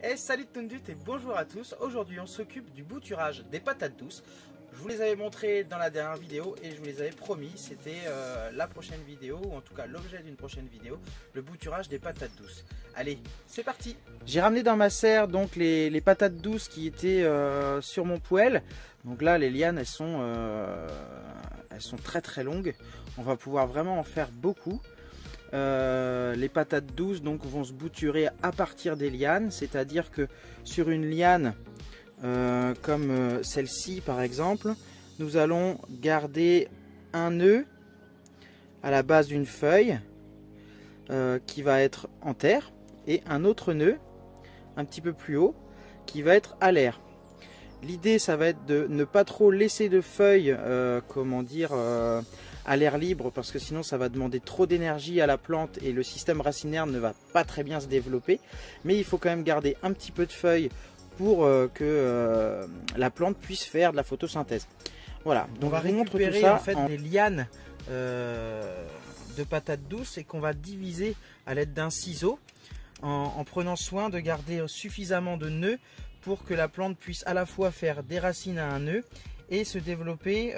Et salut Tundut et bonjour à tous. Aujourd'hui on s'occupe du bouturage des patates douces. Je vous les avais montré dans la dernière vidéo et je vous les avais promis, c'était la prochaine vidéo, ou en tout cas l'objet d'une prochaine vidéo, le bouturage des patates douces. Allez, c'est parti. J'ai ramené dans ma serre donc les patates douces qui étaient sur mon poêle. Donc là les lianes elles sont très très longues. On va pouvoir vraiment en faire beaucoup. Les patates douces donc vont se bouturer à partir des lianes, c'est-à-dire que sur une liane comme celle-ci par exemple, nous allons garder un nœud à la base d'une feuille qui va être en terre et un autre nœud un petit peu plus haut qui va être à l'air. L'idée ça va être de ne pas trop laisser de feuilles à l'air libre, parce que sinon ça va demander trop d'énergie à la plante et le système racinaire ne va pas très bien se développer. Mais il faut quand même garder un petit peu de feuilles pour que la plante puisse faire de la photosynthèse. Voilà, donc on va récupérer en fait des lianes de patates douces et qu'on va diviser à l'aide d'un ciseau en prenant soin de garder suffisamment de nœuds pour que la plante puisse à la fois faire des racines à un nœud et se développer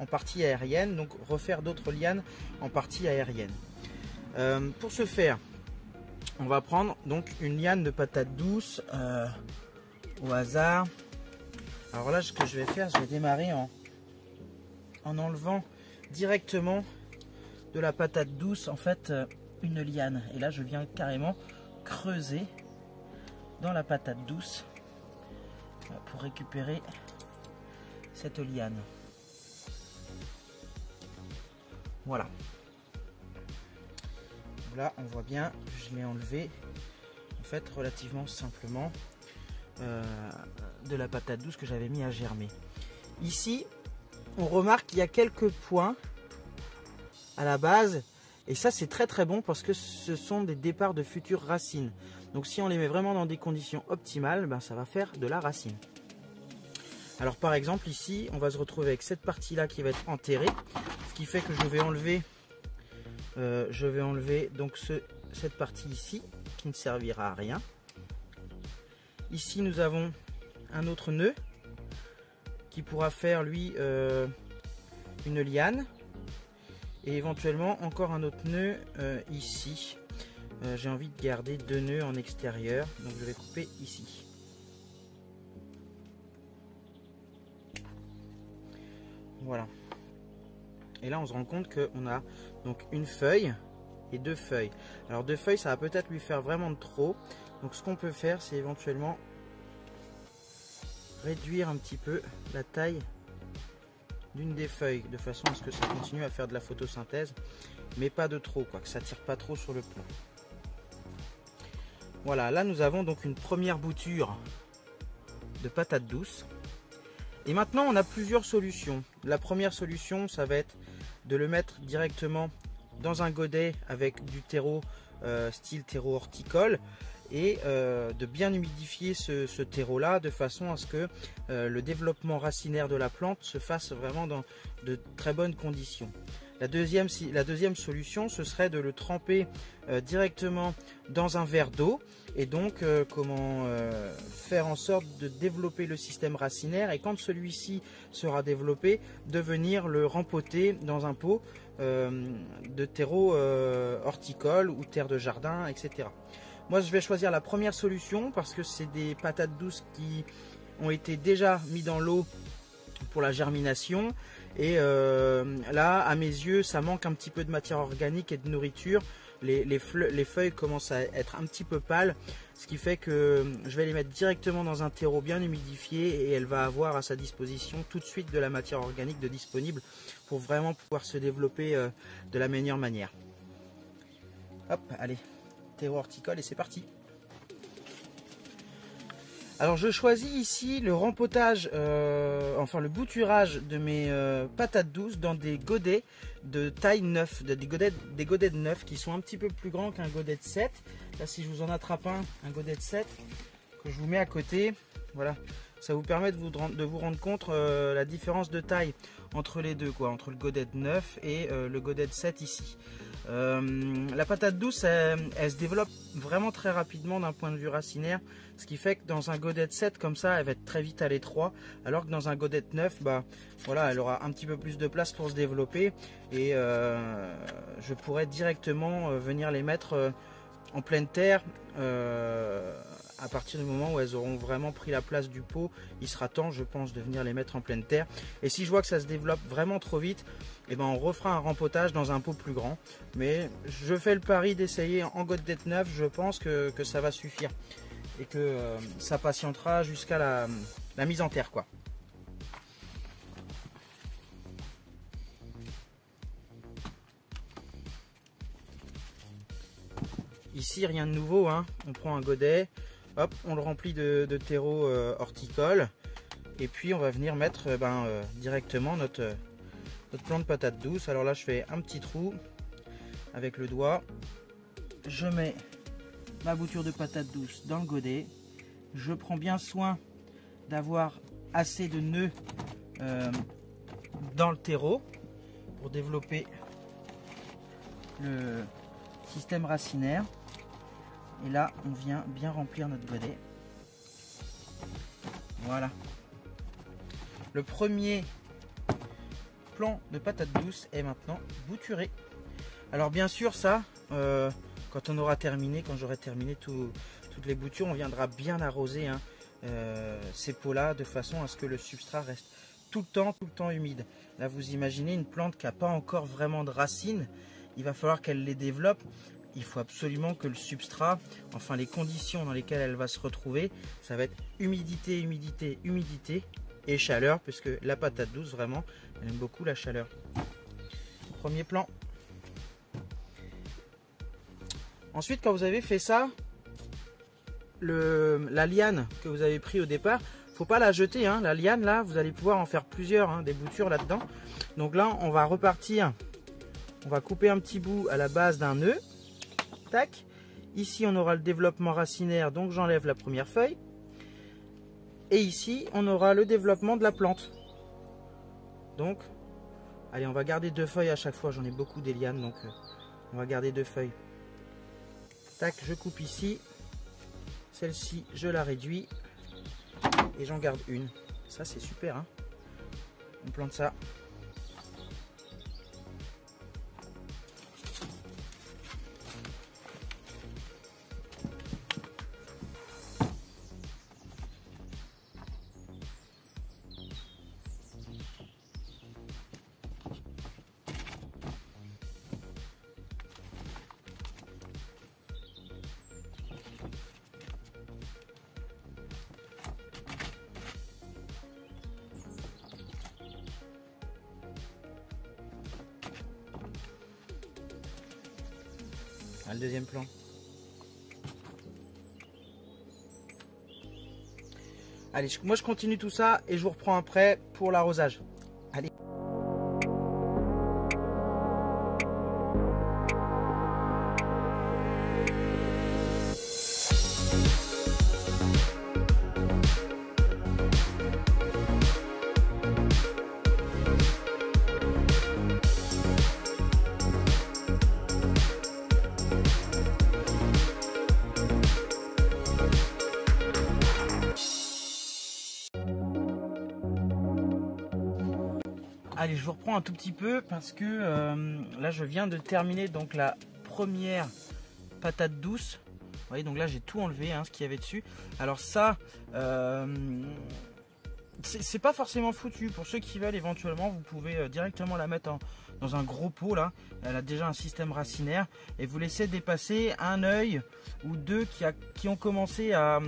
en partie aérienne, donc refaire d'autres lianes en partie aérienne. Pour ce faire, on va prendre donc une liane de patates douces au hasard. Alors là, ce que je vais faire, je vais démarrer en enlevant directement de la patate douce en fait une liane. Et là, je viens carrément creuser dans la patate douce pour récupérer cette liane. Voilà. Là, on voit bien, je l'ai enlevé en fait relativement simplement de la patate douce que j'avais mis à germer. Ici, on remarque qu'il y a quelques points à la base et ça c'est très très bon parce que ce sont des départs de futures racines. Donc si on les met vraiment dans des conditions optimales, ben, ça va faire de la racine. Alors par exemple ici, on va se retrouver avec cette partie là qui va être enterrée, ce qui fait que je vais enlever donc cette partie ici qui ne servira à rien. Ici nous avons un autre nœud qui pourra faire lui une liane et éventuellement encore un autre nœud ici. J'ai envie de garder deux nœuds en extérieur, donc je vais couper ici. Voilà. Et là on se rend compte qu'on a donc une feuille et deux feuilles. Alors deux feuilles ça va peut-être lui faire vraiment de trop. Donc ce qu'on peut faire c'est éventuellement réduire un petit peu la taille d'une des feuilles de façon à ce que ça continue à faire de la photosynthèse, mais pas de trop, quoi, que ça tire pas trop sur le plan. Voilà, là nous avons donc une première bouture de patates douces. Et maintenant on a plusieurs solutions. La première solution ça va être de le mettre directement dans un godet avec du terreau style terreau horticole et de bien humidifier ce terreau là de façon à ce que le développement racinaire de la plante se fasse vraiment dans de très bonnes conditions. La deuxième solution, ce serait de le tremper directement dans un verre d'eau et donc faire en sorte de développer le système racinaire et quand celui-ci sera développé, de venir le rempoter dans un pot de terreau horticole ou terre de jardin, etc. Moi, je vais choisir la première solution parce que c'est des patates douces qui ont été déjà mis dans l'eau pour la germination et là à mes yeux ça manque un petit peu de matière organique et de nourriture. Les feuilles commencent à être un petit peu pâles, ce qui fait que je vais les mettre directement dans un terreau bien humidifié et elle va avoir à sa disposition tout de suite de la matière organique de disponible pour vraiment pouvoir se développer de la meilleure manière. Hop, allez, terreau horticole et c'est parti. Alors je choisis ici le rempotage, enfin le bouturage de mes patates douces dans des godets de taille 9, des godets de 9 qui sont un petit peu plus grands qu'un godet de 7. Là si je vous en attrape un godet de 7 que je vous mets à côté, voilà, ça vous permet de vous rendre compte la différence de taille entre les deux, quoi, entre le godet de 9 et le godet de 7 ici. La patate douce, elle se développe vraiment très rapidement d'un point de vue racinaire, ce qui fait que dans un godet 7 comme ça, elle va être très vite à l'étroit, alors que dans un godet 9, bah, voilà, elle aura un petit peu plus de place pour se développer, et je pourrais directement venir les mettre en pleine terre à partir du moment où elles auront vraiment pris la place du pot. Il sera temps, je pense, de venir les mettre en pleine terre. Et si je vois que ça se développe vraiment trop vite, eh ben on refera un rempotage dans un pot plus grand. Mais je fais le pari d'essayer en godet 9, je pense que ça va suffire. Et que ça patientera jusqu'à la mise en terre, quoi. Ici, rien de nouveau, hein. On prend un godet, hop, on le remplit de terreau horticole. Et puis on va venir mettre directement notre plant de patate douce. Alors là, je fais un petit trou avec le doigt. Je mets ma bouture de patate douce dans le godet. Je prends bien soin d'avoir assez de nœuds dans le terreau pour développer le système racinaire. Et là, on vient bien remplir notre godet. Voilà. Le premier plant de patate douce est maintenant bouturé. Alors bien sûr, ça, quand on aura terminé, quand j'aurai terminé toutes les boutures, on viendra bien arroser ces pots-là de façon à ce que le substrat reste tout le temps humide. Là, vous imaginez une plante qui n'a pas encore vraiment de racines. Il va falloir qu'elle les développe. Il faut absolument que le substrat, enfin les conditions dans lesquelles elle va se retrouver, ça va être humidité, humidité, humidité et chaleur, puisque la patate douce, vraiment, elle aime beaucoup la chaleur. Premier plan. Ensuite, quand vous avez fait ça, la liane que vous avez pris au départ, faut pas la jeter, hein. La liane, là, vous allez pouvoir en faire plusieurs, hein, des boutures là-dedans. Donc là, on va repartir. On va couper un petit bout à la base d'un nœud. Tac. Ici, on aura le développement racinaire, donc j'enlève la première feuille. Et ici, on aura le développement de la plante. Donc, allez, on va garder 2 feuilles à chaque fois. J'en ai beaucoup des lianes, donc on va garder 2 feuilles. Tac, je coupe ici. Celle-ci, je la réduis. Et j'en garde une. Ça, c'est super, hein. On plante ça. Le deuxième plan. Allez, moi je continue tout ça et je vous reprends après pour l'arrosage. Allez. Allez, je vous reprends un tout petit peu parce que là je viens de terminer donc la première patate douce. Vous voyez, donc là j'ai tout enlevé, hein, ce qu'il y avait dessus. Alors ça, c'est pas forcément foutu. Pour ceux qui veulent, éventuellement, vous pouvez directement la mettre dans un gros pot là. Elle a déjà un système racinaire et vous laissez dépasser un œil ou deux qui ont commencé à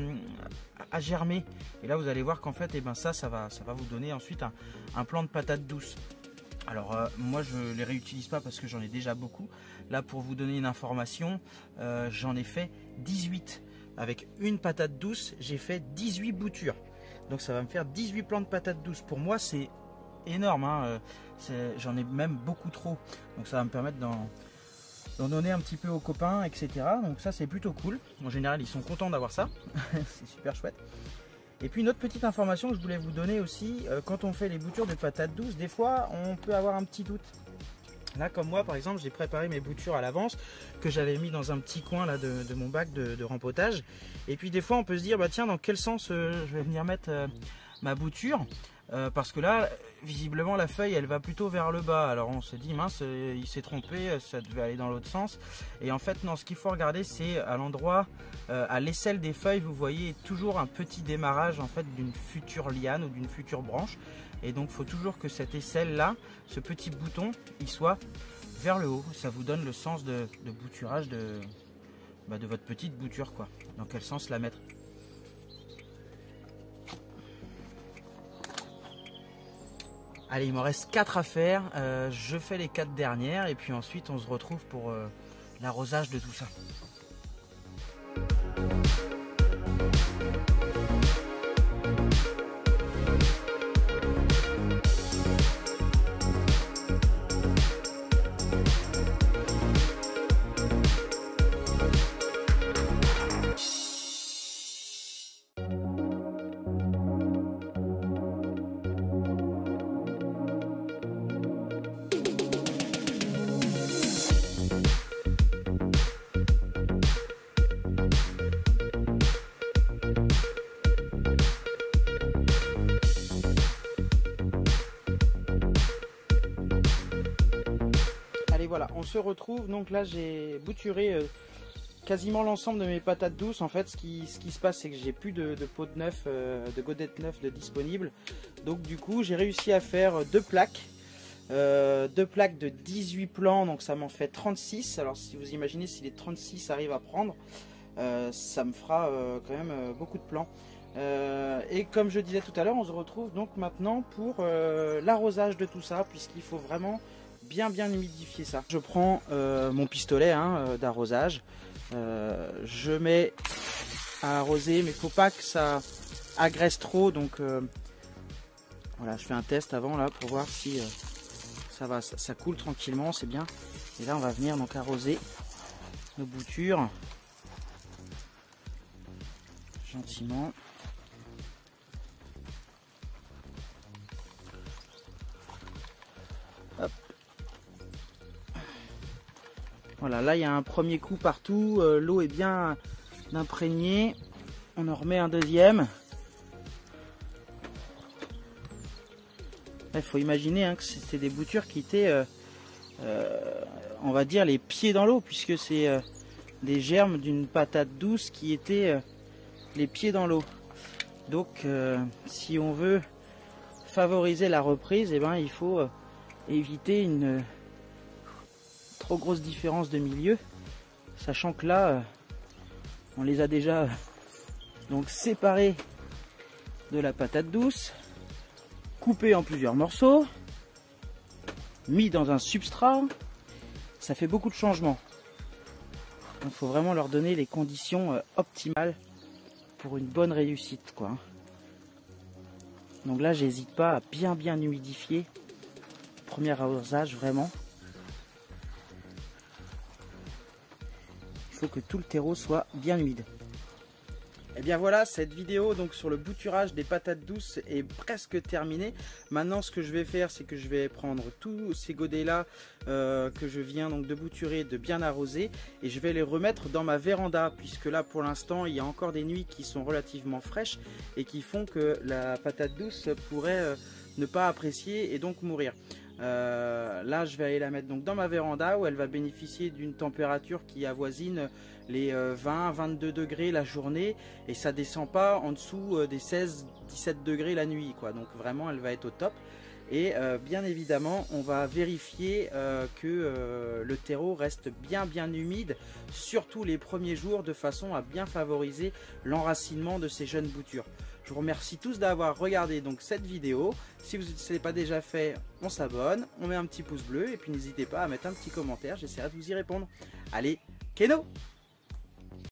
germer. Et là vous allez voir qu'en fait, ça va vous donner ensuite un plant de patate douce. Alors moi je les réutilise pas parce que j'en ai déjà beaucoup. Là, pour vous donner une information, j'en ai fait 18. Avec une patate douce, j'ai fait 18 boutures. Donc ça va me faire 18 plants de patate douce. Pour moi, c'est énorme, hein. J'en ai même beaucoup trop. Donc ça va me permettre d'en donner un petit peu aux copains, etc. Donc ça, c'est plutôt cool. En général, ils sont contents d'avoir ça. C'est super chouette. Et puis une autre petite information que je voulais vous donner aussi, quand on fait les boutures de patates douces, des fois on peut avoir un petit doute. Là, comme moi, par exemple, j'ai préparé mes boutures à l'avance, que j'avais mis dans un petit coin là, de mon bac de rempotage. Et puis des fois, on peut se dire, bah tiens, dans quel sens je vais venir mettre ma bouture, parce que là, visiblement, la feuille, elle va plutôt vers le bas. Alors on se dit, mince, il s'est trompé, ça devait aller dans l'autre sens. Et en fait, non, ce qu'il faut regarder, c'est à l'endroit, à l'aisselle des feuilles, vous voyez toujours un petit démarrage en fait d'une future liane ou d'une future branche. Et donc, il faut toujours que cette aisselle-là, ce petit bouton, il soit vers le haut. Ça vous donne le sens de bouturage de votre petite bouture, quoi. Dans quel sens la mettre. Allez, il m'en reste 4 à faire. Je fais les 4 dernières et puis ensuite, on se retrouve pour l'arrosage de tout ça. Allez, voilà, on se retrouve. Donc là, j'ai bouturé quasiment l'ensemble de mes patates douces. En fait, ce qui se passe, c'est que j'ai plus de pot de neuf, de godettes neufs de disponibles. Donc du coup, j'ai réussi à faire 2 plaques. 2 plaques de 18 plans, donc ça m'en fait 36. Alors si vous imaginez, si les 36 arrivent à prendre, ça me fera quand même beaucoup de plans. Et comme je disais tout à l'heure, on se retrouve donc maintenant pour l'arrosage de tout ça, puisqu'il faut vraiment bien humidifier ça. Je prends mon pistolet d'arrosage, je mets à arroser, mais il faut pas que ça agresse trop, donc voilà, je fais un test avant là pour voir si ça va, ça coule tranquillement, c'est bien. Et là on va venir donc arroser nos boutures gentiment. Hop. Voilà, là il y a un premier coup partout, l'eau est bien imprégnée, on en remet un deuxième. Il faut imaginer que c'était des boutures qui étaient, on va dire, les pieds dans l'eau, puisque c'est des germes d'une patate douce qui étaient les pieds dans l'eau. Donc si on veut favoriser la reprise, eh ben, il faut éviter une trop grosse différence de milieu, sachant que là on les a déjà donc séparés de la patate douce, coupés en plusieurs morceaux, mis dans un substrat. Ça fait beaucoup de changements, donc il faut vraiment leur donner les conditions optimales pour une bonne réussite, quoi. Donc là, j'hésite pas à bien humidifier. Premier arrosage, vraiment. Il faut que tout le terreau soit bien humide. Et bien voilà, cette vidéo donc sur le bouturage des patates douces est presque terminée. Maintenant, ce que je vais faire, c'est que je vais prendre tous ces godets là que je viens donc de bouturer, de bien arroser, et je vais les remettre dans ma véranda, puisque là pour l'instant il y a encore des nuits qui sont relativement fraîches et qui font que la patate douce pourrait ne pas apprécier et donc mourir. Là je vais aller la mettre donc dans ma véranda, où elle va bénéficier d'une température qui avoisine les 20-22 degrés la journée, et ça descend pas en dessous des 16-17 degrés la nuit, quoi. Donc vraiment elle va être au top. Et bien évidemment on va vérifier que le terreau reste bien humide, surtout les premiers jours, de façon à bien favoriser l'enracinement de ces jeunes boutures. Je vous remercie tous d'avoir regardé donc cette vidéo. Si vous ne l'avez pas déjà fait, on s'abonne, on met un petit pouce bleu, et puis n'hésitez pas à mettre un petit commentaire, j'essaierai de vous y répondre. Allez, Keno!